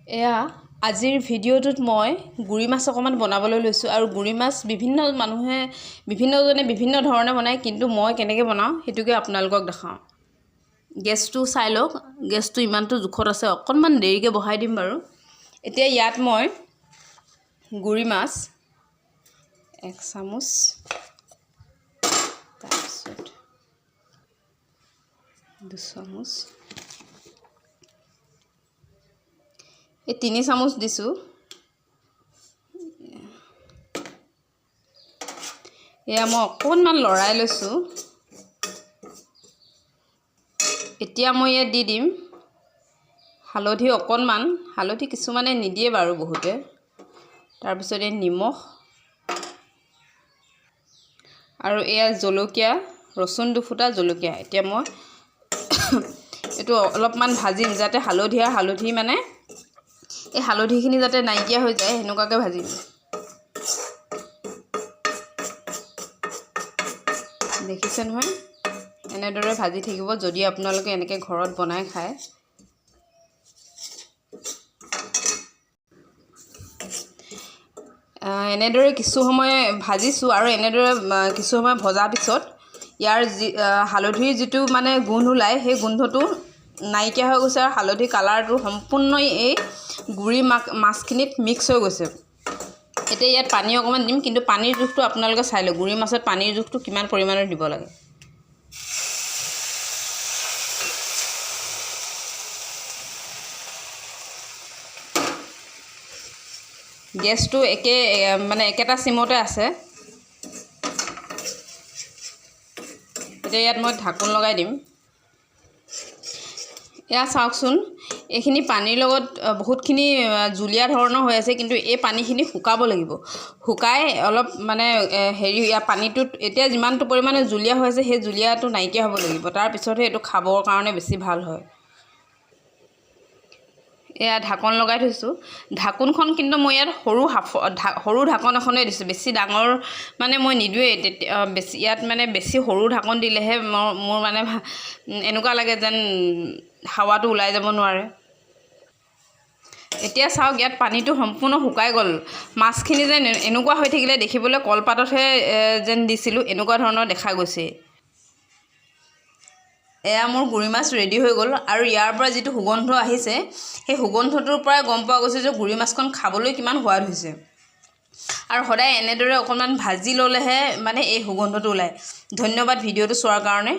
এয়া আজিৰ ভিডিঅ'টোত মই গুৰি মাছ অকমান বনাবলৈ লৈছোঁ আৰু গুৰি মাছ বিভিন্নজনে বিভিন্ন ধৰণে বনায় কিন্তু মই কেনেকৈ বনাওঁ সেইটোকে আপোনালোকক দেখাওঁ। গেছটো চাই লওক, গেছটো ইমানটো জোখত আছে, অকণমান দেৰিকৈ বহাই দিম বাৰু। এতিয়া ইয়াত মই গুৰি মাছ 1 চামুচ, তাৰপিছত 2 চামুচ, এই 3 চামুচ দিছোঁ। এয়া মই অকণমান লৰাই লৈছোঁ। এতিয়া মই ইয়াত দি দিম হালধি অকণমান, হালধি কিছুমানে নিদিয়ে বাৰু বহুতে। তাৰপিছত এই নিমখ আৰু এয়া জলকীয়া, ৰচুন দুফুটা, জলকীয়া। এতিয়া মই এইটো অলপমান ভাজিম যাতে হালধি মানে এই হালধিখিনি যাতে নাইকিয়া হৈ যায় সেনেকুৱাকৈ ভাজিম। দেখিছে নহয়, এনেদৰে ভাজি থাকিব যদি আপোনালোকে এনেকৈ ঘৰত বনাই খায়। এনেদৰে কিছু সময় ভাজিছোঁ আৰু এনেদৰে কিছু সময় ভজাৰ পিছত ইয়াৰ হালধিৰ যিটো মানে গোন্ধ ওলায় সেই গোন্ধটো নাইকিয়া হৈ গৈছে আৰু হালধি কালাৰটো সম্পূৰ্ণ এই গুৰি মাছখিনিত মিক্স হৈ গৈছে। এতিয়া ইয়াত পানী অকণমান দিম, কিন্তু পানীৰ জোখটো আপোনালোকে চাই লওক, গুৰি মাছত পানীৰ জোখটো কিমান পৰিমাণৰ দিব লাগে। গেছটো একেটা চিমতে আছে। এতিয়া ইয়াত মই ঢাকোন লগাই দিম। এয়া চাওকচোন, এইখিনি পানীৰ লগত বহুতখিনি জুলীয়া ধৰণৰ হৈ আছে, কিন্তু এই পানীখিনি শুকাব লাগিব। শুকাই অলপ মানে ইয়াৰ পানীটোত এতিয়া যিমানটো পৰিমাণে জুলীয়া হৈ আছে সেই জুলীয়াটো নাইকিয়া হ'ব লাগিব, তাৰপিছতহে এইটো খাবৰ কাৰণে বেছি ভাল হয়। এয়া ঢাকন লগাই থৈছোঁ। ঢাকোনখন কিন্তু মই ইয়াত সৰু ঢাকন এখনেই দিছোঁ, বেছি ডাঙৰ মানে মই নিদোৱেই। তেতিয়া ইয়াত মানে বেছি সৰু ঢাকন দিলেহে মোৰ মানে এনেকুৱা লাগে যেন হাৱাটো ওলাই যাব নোৱাৰে। এতিয়া চাওক, ইয়াত পানীটো সম্পূৰ্ণ শুকাই গ'ল। মাছখিনি যেন এনেকুৱা হৈ থাকিলে দেখিবলৈ কলপাততহে যেন দিছিলোঁ, এনেকুৱা ধৰণৰ দেখা গৈছে। এয়া মোৰ গুৰি মাছ ৰেডি হৈ গ'ল আৰু ইয়াৰ পৰা যিটো সুগন্ধ আহিছে সেই সুগন্ধটোৰ পৰাই গম পোৱা গৈছে যে গুৰি মাছখন খাবলৈ কিমান সোৱাদ হৈছে। আৰু সদায় এনেদৰে অকণমান ভাজি ল'লেহে মানে এই সুগন্ধটো ওলায়। ধন্যবাদ ভিডিঅ'টো চোৱাৰ কাৰণে।